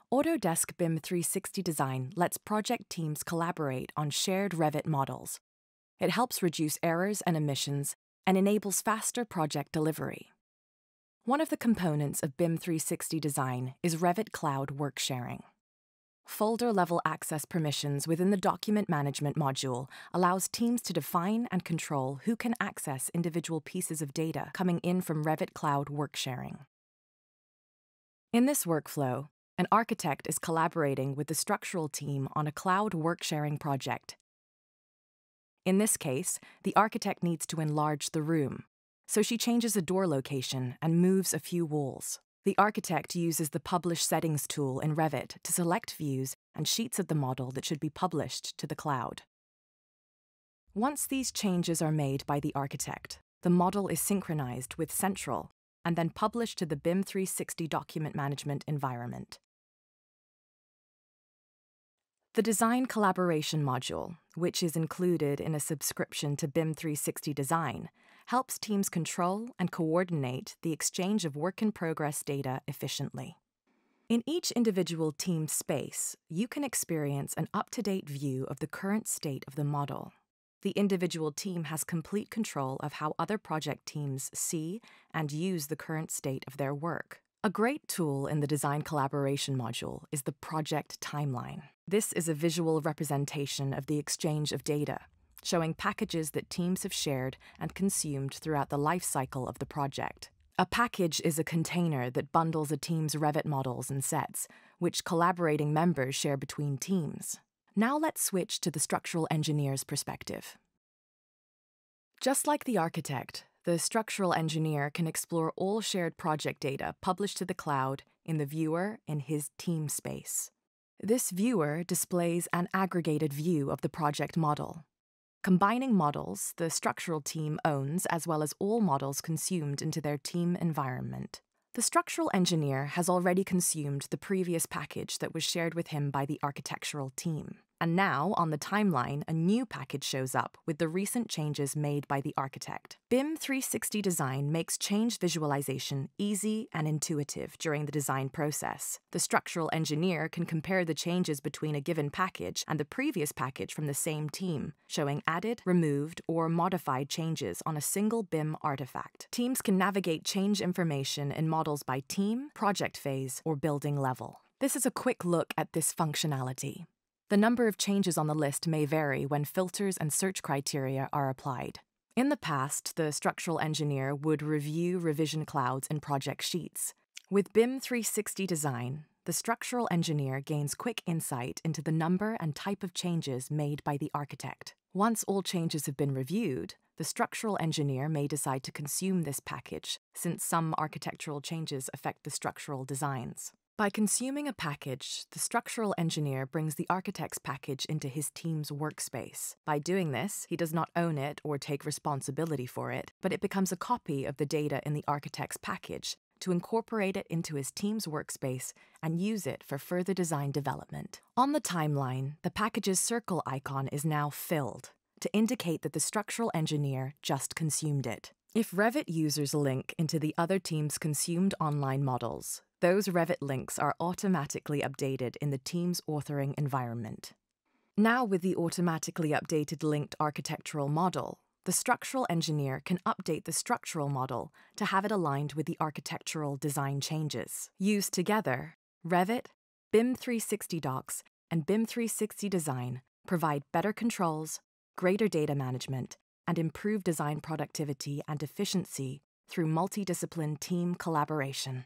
Autodesk BIM 360 Design lets project teams collaborate on shared Revit models. It helps reduce errors and omissions and enables faster project delivery. One of the components of BIM 360 Design is Revit Cloud work sharing. Folder-level access permissions within the Document Management module allows teams to define and control who can access individual pieces of data coming in from Revit Cloud work sharing. In this workflow, an architect is collaborating with the structural team on a cloud work-sharing project. In this case, the architect needs to enlarge the room, so she changes a door location and moves a few walls. The architect uses the Publish Settings tool in Revit to select views and sheets of the model that should be published to the cloud. Once these changes are made by the architect, the model is synchronized with Central and then published to the BIM 360 document management environment. The Design Collaboration module, which is included in a subscription to BIM 360 Design, helps teams control and coordinate the exchange of work-in-progress data efficiently. In each individual team space, you can experience an up-to-date view of the current state of the model. The individual team has complete control of how other project teams see and use the current state of their work. A great tool in the Design Collaboration module is the Project Timeline. This is a visual representation of the exchange of data, showing packages that teams have shared and consumed throughout the life cycle of the project. A package is a container that bundles a team's Revit models and sets, which collaborating members share between teams. Now let's switch to the structural engineer's perspective. Just like the architect, the structural engineer can explore all shared project data published to the cloud in the viewer in his team space. This viewer displays an aggregated view of the project model. Combining models the structural team owns as well as all models consumed into their team environment. The structural engineer has already consumed the previous package that was shared with him by the architectural team. And now, on the timeline, a new package shows up with the recent changes made by the architect. BIM 360 Design makes change visualization easy and intuitive during the design process. The structural engineer can compare the changes between a given package and the previous package from the same team, showing added, removed, or modified changes on a single BIM artifact. Teams can navigate change information in models by team, project phase, or building level. This is a quick look at this functionality. The number of changes on the list may vary when filters and search criteria are applied. In the past, the structural engineer would review revision clouds in project sheets. With BIM 360 Design, the structural engineer gains quick insight into the number and type of changes made by the architect. Once all changes have been reviewed, the structural engineer may decide to consume this package, since some architectural changes affect the structural designs. By consuming a package, the structural engineer brings the architect's package into his team's workspace. By doing this, he does not own it or take responsibility for it, but it becomes a copy of the data in the architect's package to incorporate it into his team's workspace and use it for further design development. On the timeline, the package's circle icon is now filled to indicate that the structural engineer just consumed it. If Revit users link into the other team's consumed online models, those Revit links are automatically updated in the team's authoring environment. Now, with the automatically updated linked architectural model, the structural engineer can update the structural model to have it aligned with the architectural design changes. Used together, Revit, BIM 360 Docs, and BIM 360 Design provide better controls, greater data management, and improved design productivity and efficiency through multidiscipline team collaboration.